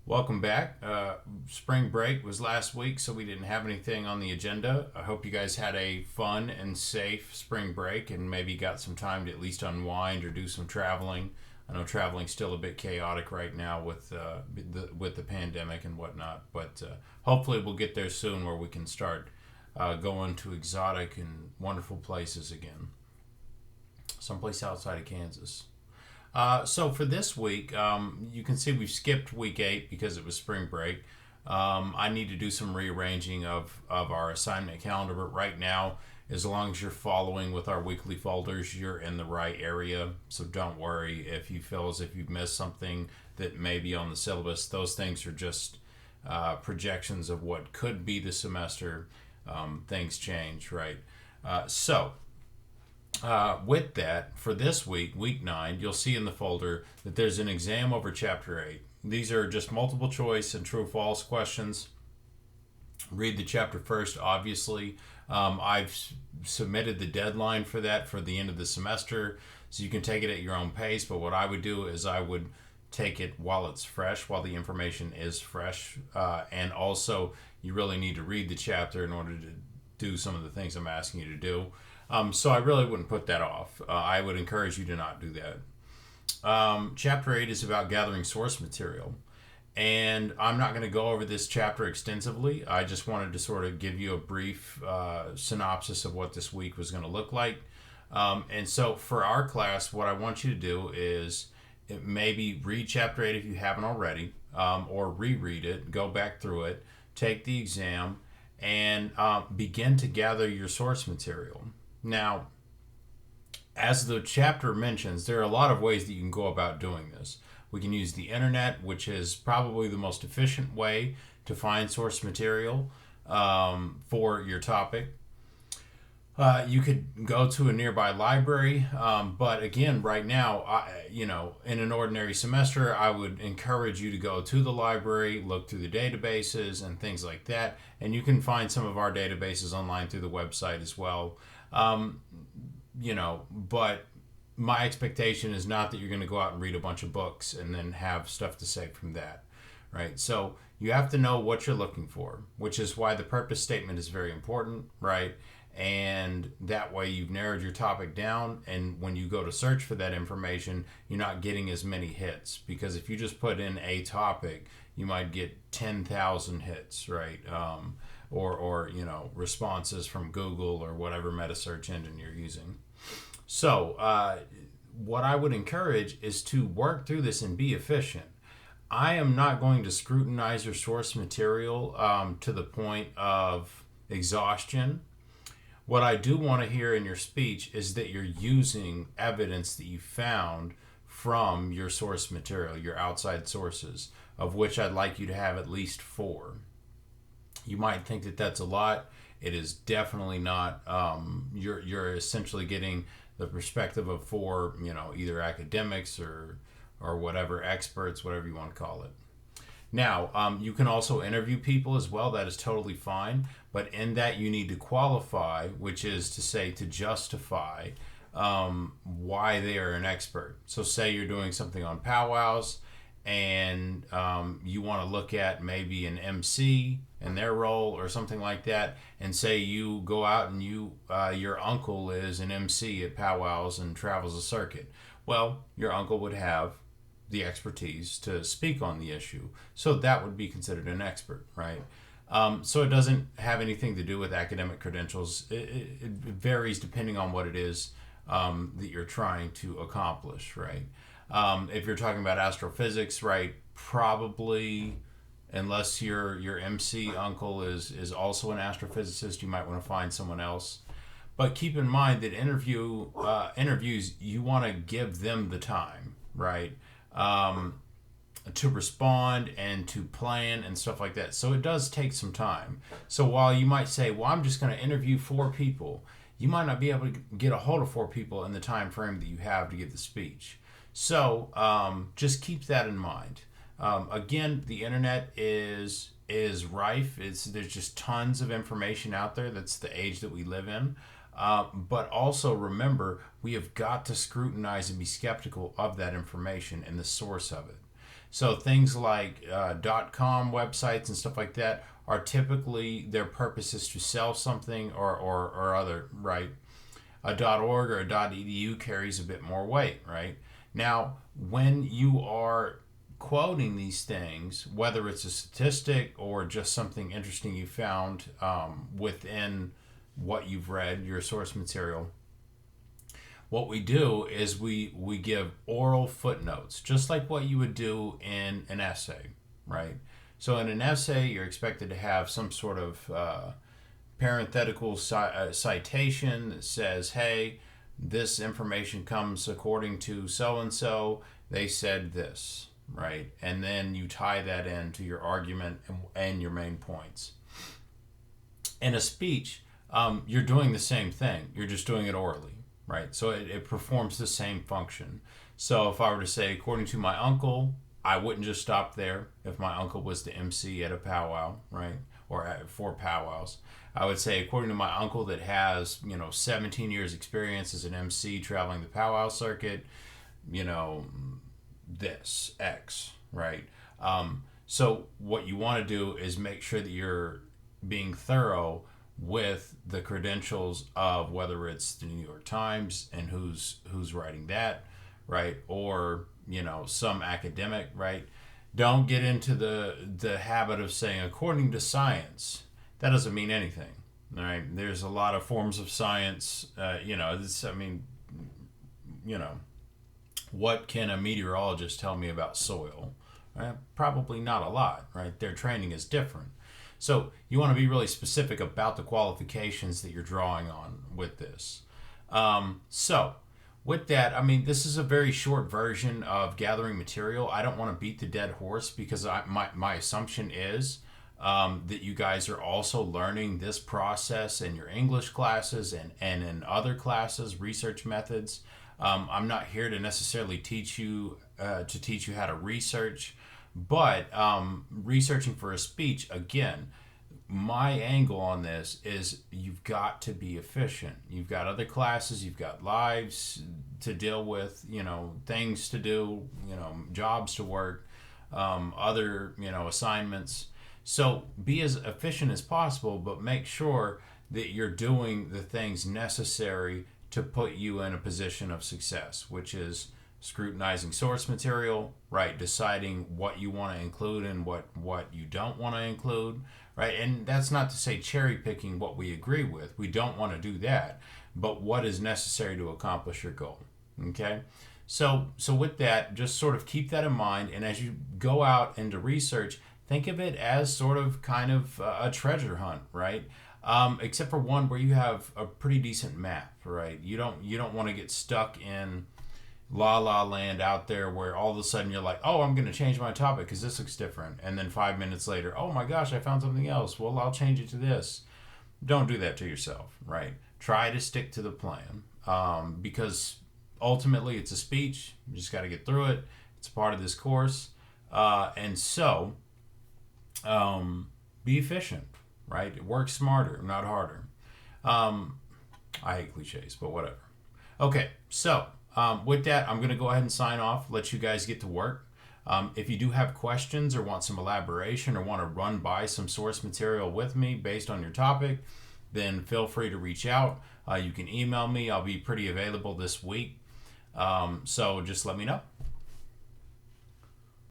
Welcome back. Spring break was last week, so we didn't have anything on the agenda. I hope you guys had a fun and safe spring break and maybe got some time to at least unwind or do some traveling. I know traveling's still a bit chaotic right now with the pandemic and whatnot, but hopefully we'll get there soon where we can start going to exotic and wonderful places again. Someplace outside of Kansas. So for this week, you can see we've skipped week 8 because it was spring break. I need to do some rearranging of our assignment calendar, but right now, as long as you're following with our weekly folders, you're in the right area. So don't worry if you feel as if you've missed something that may be on the syllabus. Those things are just projections of what could be the semester. Things change, right? So with that, for this week, week 9, you'll see in the folder that there's an exam over chapter 8. These are just multiple choice and true false questions. Read the chapter first, obviously. I've submitted the deadline for that for the end of the semester, so you can take it at your own pace. But what I would do is I would take it while it's fresh, while the information is fresh. And also, you really need to read the chapter in order to do some of the things I'm asking you to do. So I really wouldn't put that off. I would encourage you to not do that. Chapter 8 is about gathering source material. And I'm not going to go over this chapter extensively. I just wanted to sort of give you a brief synopsis of what this week was going to look like. And so for our class, what I want you to do is maybe read chapter 8 if you haven't already, or reread it, go back through it, take the exam, and begin to gather your source material. Now, as the chapter mentions, there are a lot of ways that you can go about doing this. We can use the internet, which is probably the most efficient way to find source material for your topic. You could go to a nearby library, but again, right now, in an ordinary semester, I would encourage you to go to the library, look through the databases and things like that, and you can find some of our databases online through the website as well. But my expectation is not that you're going to go out and read a bunch of books and then have stuff to say from that, right? So you have to know what you're looking for, which is why the purpose statement is very important, right? And that way you've narrowed your topic down, and when you go to search for that information, you're not getting as many hits, because if you just put in a topic, you might get 10,000 hits, right? Or responses from Google or whatever meta search engine you're using. So what I would encourage is to work through this and be efficient. I am not going to scrutinize your source material to the point of exhaustion. What I do want to hear in your speech is that you're using evidence that you found from your source material, your outside sources, of which I'd like you to have at least 4. You might think that that's a lot. It is definitely not. You're essentially getting the perspective of 4, either academics or whatever, experts, whatever you want to call it. Now, you can also interview people as well. That is totally fine. But in that, you need to qualify, which is to say, to justify why they are an expert. So say you're doing something on powwows, and you want to look at maybe an MC and their role or something like that, and say you go out and your uncle is an MC at powwows and travels a circuit. Well, your uncle would have the expertise to speak on the issue, so that would be considered an expert, right? So it doesn't have anything to do with academic credentials. It varies depending on what it is that you're trying to accomplish, right? If you're talking about astrophysics, right, probably, unless your MC uncle is also an astrophysicist, you might want to find someone else. But keep in mind that interviews, you want to give them the time, right, to respond and to plan and stuff like that. So it does take some time. So while you might say, well, I'm just going to interview 4 people, you might not be able to get a hold of 4 people in the time frame that you have to give the speech. So just keep that in mind. Again, the internet is rife. There's just tons of information out there. That's the age that we live in. But also remember, we have got to scrutinize and be skeptical of that information and the source of it. So things like .com websites and stuff like that are typically, their purpose is to sell something or other, right? A .org or a .edu carries a bit more weight, right? Now, when you are quoting these things, whether it's a statistic or just something interesting you found within what you've read, your source material, what we do is we give oral footnotes, just like what you would do in an essay, right? So in an essay, you're expected to have some sort of parenthetical citation that says, hey, this information comes according to so and so, they said this, right? And then you tie that into your argument and your main points. In a speech, you're doing the same thing, you're just doing it orally, right? So it performs the same function. So if I were to say, according to my uncle, I wouldn't just stop there. If my uncle was the MC at a powwow, right? Or at 4 powwows, I would say, according to my uncle that has, 17 years experience as an MC traveling the powwow circuit, this X, right? So what you want to do is make sure that you're being thorough with the credentials of whether it's the New York Times and who's writing that, right? Or, some academic, right? Don't get into the habit of saying, according to science. That doesn't mean anything, right? There's a lot of forms of science, what can a meteorologist tell me about soil? Probably not a lot, right? Their training is different. So you want to be really specific about the qualifications that you're drawing on with this. So with that, this is a very short version of gathering material. I don't want to beat the dead horse because my assumption is that you guys are also learning this process in your English classes and in other classes, research methods. I'm not here to necessarily teach you how to research, but researching for a speech, again, my angle on this is you've got to be efficient. You've got other classes, you've got lives to deal with, things to do, jobs to work, other, assignments. So be as efficient as possible, but make sure that you're doing the things necessary to put you in a position of success, which is scrutinizing source material, right? Deciding what you want to include and what you don't want to include, right? And that's not to say cherry picking what we agree with. We don't want to do that, but what is necessary to accomplish your goal, okay? So with that, just sort of keep that in mind, and as you go out into research, think of it as sort of kind of a treasure hunt, right? Except for one where you have a pretty decent map, right? You don't want to get stuck in la la land out there where all of a sudden you're like, oh, I'm going to change my topic because this looks different, and then 5 minutes later, oh my gosh, I found something else. Well, I'll change it to this. Don't do that to yourself, right? Try to stick to the plan because ultimately it's a speech. You just got to get through it. It's part of this course, and so be efficient. Right? Work smarter, not harder. I hate cliches, but whatever. Okay, so with that, I'm going to go ahead and sign off, let you guys get to work. If you do have questions or want some elaboration or want to run by some source material with me based on your topic, then feel free to reach out. You can email me. I'll be pretty available this week. So just let me know.